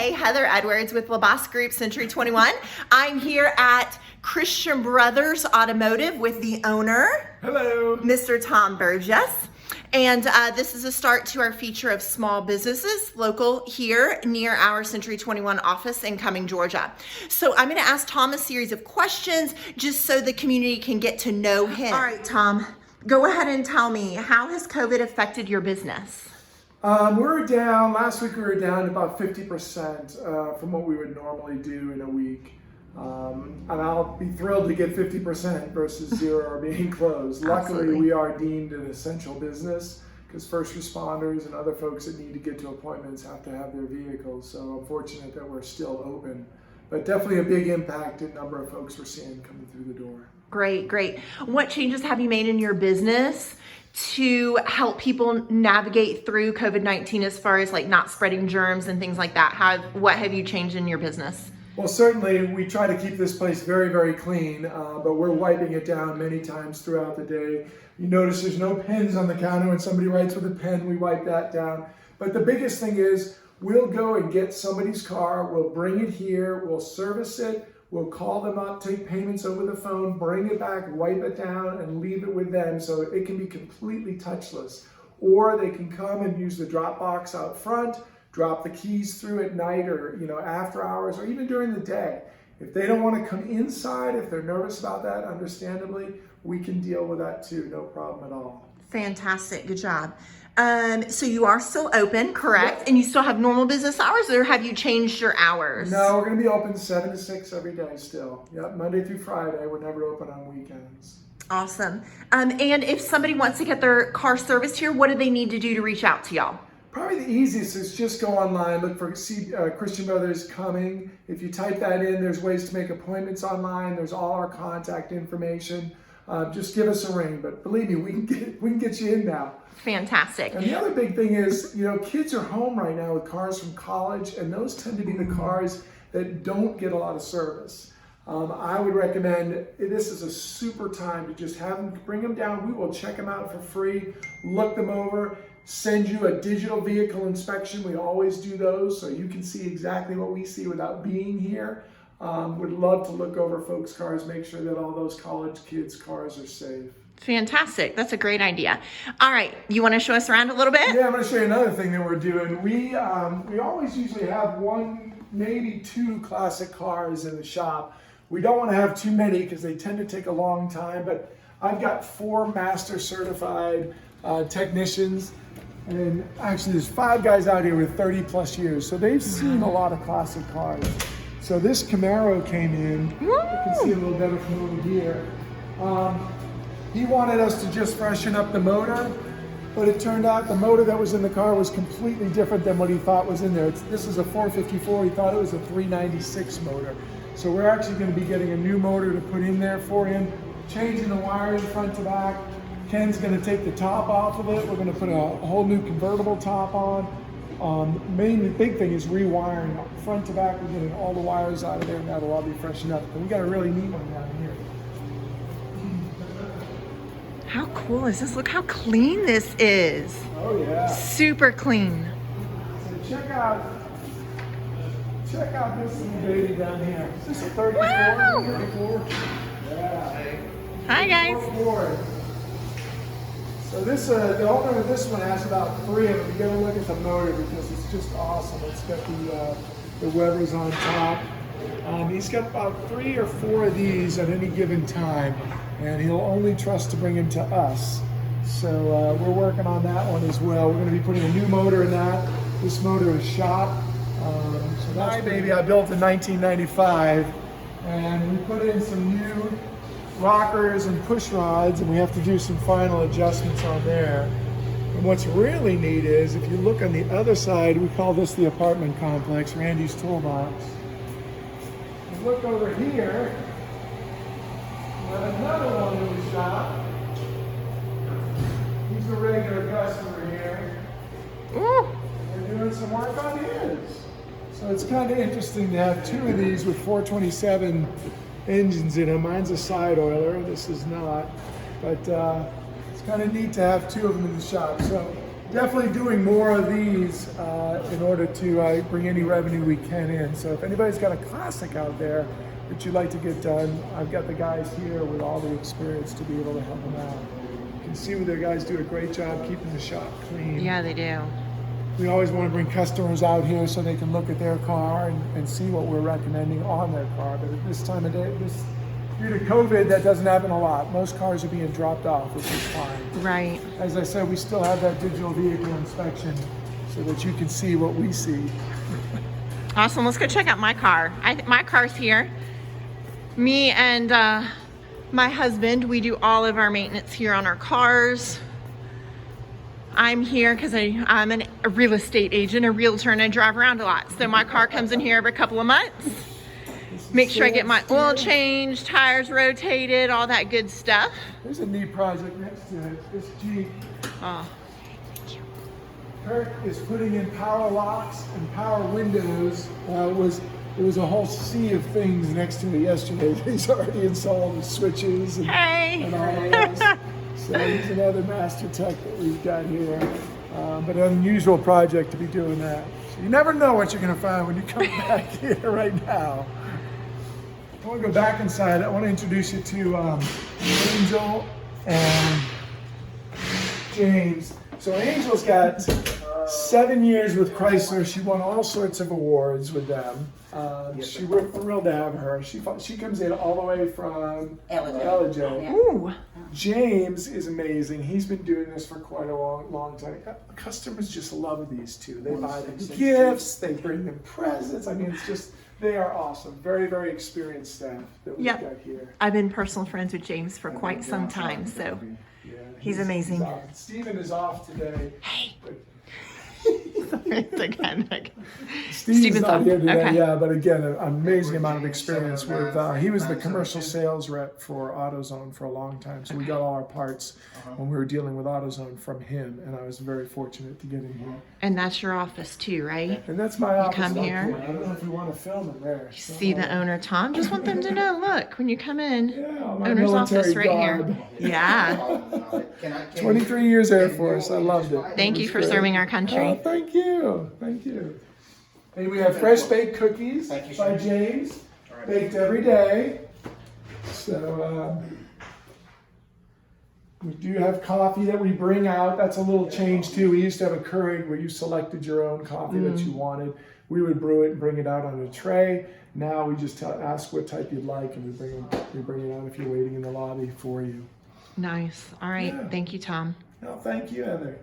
Hey, Heather Edwards with LaBoss Group Century 21. I'm here at Christian Brothers Automotive with the owner. Hello. Mr. Tom Burgess. And this is a start to our feature of small businesses local here near our Century 21 office in Cumming, Georgia. So I'm going to ask Tom a series of questions just so the community can get to know him. All right, Tom, go ahead and tell me, how has COVID affected your business? We're down, last week we were down about 50% from what we would normally do in a week. And I'll be thrilled to get 50% versus zero or being closed. Luckily, Absolutely. we are deemed an essential business because first responders and other folks that need to get to appointments have to have their vehicles. So I'm fortunate that we're still open. But definitely a big impact in number of folks we're seeing coming through the door. Great, great. What changes have you made in your business to help people navigate through COVID-19 as far as like not spreading germs and things like that? What have you changed in your business? Well, certainly we try to keep this place very, very clean, but we're wiping it down many times throughout the day. You notice there's no pens on the counter. When somebody writes with a pen, we wipe that down. But the biggest thing is we'll go and get somebody's car, we'll bring it here, we'll service it, we'll call them up, take payments over the phone, bring it back, wipe it down, and leave it with them so it can be completely touchless. Or they can come and use the drop box out front, drop the keys through at night or after hours or even during the day. If they don't want to come inside, if they're nervous about that, understandably, we can deal with that too, no problem at all. Fantastic, good job. So you are still open, correct? Yep. And you still have normal business hours, or have you changed your hours? No, we're going to be open 7 to 6 every day still. Yep, Monday through Friday. We're never open on weekends. Awesome. And if somebody wants to get their car serviced here, what do they need to do to reach out to y'all? Probably the easiest is just go online, look for Christian Brothers Cumming. If you type that in, there's ways to make appointments online. There's all our contact information. Just give us a ring. But believe me, we can get you in now. Fantastic. And the other big thing is, kids are home right now with cars from college, and those tend to be the cars that don't get a lot of service. I would recommend, this is a super time to just have them, bring them down. We will check them out for free, look them over, send you a digital vehicle inspection. We always do those so you can see exactly what we see without being here. Would love to look over folks' cars, make sure that all those college kids' cars are safe. Fantastic. That's a great idea. All right. You want to show us around a little bit? Yeah, I'm going to show you another thing that we're doing. We always usually have one, maybe two classic cars in the shop. We don't want to have too many because they tend to take a long time, but I've got 4 master certified technicians, and actually there's 5 guys out here with 30 plus years, so they've seen a lot of classic cars. So this Camaro came in. You can see a little better from over here. He wanted us to just freshen up the motor, but it turned out the motor that was in the car was completely different than what he thought was in there. This is a 454, he thought it was a 396 motor. So we're actually going to be getting a new motor to put in there for him, changing the wiring front to back. Ken's going to take the top off of it. We're going to put a whole new convertible top on. Main big thing is rewiring front to back. We're getting all the wires out of there, and that'll all be freshened up. But we got a really neat one down here. How cool is this? Look how clean this is. Oh yeah. Super clean. So check out this little baby down here. Is this a 34? Wow. 34? Yeah. Hi guys. Ford. So this, the owner of this one has about 3 of them. You gotta look at the motor because it's just awesome. It's got the Webers on top. He's got about 3 or 4 of these at any given time, and he'll only trust to bring them to us. So we're working on that one as well. We're gonna be putting a new motor in that. This motor is shot. So that's my baby I built in 1995, and we put in some new rockers and push rods, and we have to do some final adjustments on there. And what's really neat is if you look on the other side, we call this the apartment complex, Randy's Toolbox. You look over here, we have another one in the shop. He's a regular customer here. Ooh. We're doing some work on his. So it's kind of interesting to have 2 of these with 427 engines in them. Mine's a side oiler, this is not. But it's kind of neat to have 2 of them in the shop. So definitely doing more of these in order to bring any revenue we can in. So if anybody's got a classic out there that you'd like to get done, I've got the guys here with all the experience to be able to help them out. You can see their guys do a great job keeping the shop clean. Yeah, they do. We always want to bring customers out here so they can look at their car and see what we're recommending on their car. But at this time of day, due to COVID, that doesn't happen a lot. Most cars are being dropped off, which is fine. Right. As I said, we still have that digital vehicle inspection so that you can see what we see. Awesome. Let's go check out my car. My car's here. Me and my husband, we do all of our maintenance here on our cars. I'm here because I'm a real estate agent, a realtor, and I drive around a lot. So my car comes in here every couple of months. Make sure I get my oil changed, tires rotated, all that good stuff. There's a neat project next to it. This Jeep. Oh. Kirk is putting in power locks and power windows. It was a whole sea of things next to it yesterday. He's already installed the switches and all of those. So he's another master tech that we've got here. But an unusual project to be doing that. So you never know what you're going to find when you come back here right now. I want to go back inside. I want to introduce you to Angel and James. So Angel's got 7 years with Chrysler. She won all sorts of awards with them. We're thrilled to have her. She comes in all the way from LJ. Ooh. James is amazing. He's been doing this for quite a long time. Customers just love these two. They buy them gifts. They bring them presents. I mean, it's just, they are awesome. Very, very experienced staff that we've got here. I've been personal friends with James for quite some time, so he's amazing. Stephen is off today. Hey. Steve's not here today, okay. Yeah, but again, an amazing amount of experience with, he was the commercial sales rep for AutoZone for a long time, so we got all our parts when we were dealing with AutoZone from him, and I was very fortunate to get in here. And that's your office too, right? And that's my office. Come here. I don't know if we want to film in there. So. See the owner, Tom? Just want them to know, look, when you come in, owner's office right garb. here. Yeah. 23 years Air Force, I loved it. Thank you for serving our country. Oh, thank you. Thank you. And we have fresh baked cookies by James, baked every day. So we do have coffee that we bring out. That's a little change too. We used to have a Keurig where you selected your own coffee that you wanted. We would brew it and bring it out on a tray. Now we just ask what type you'd like, and we bring it out if you're waiting in the lobby for you. Nice. All right. Yeah. Thank you, Tom. No, thank you, Heather.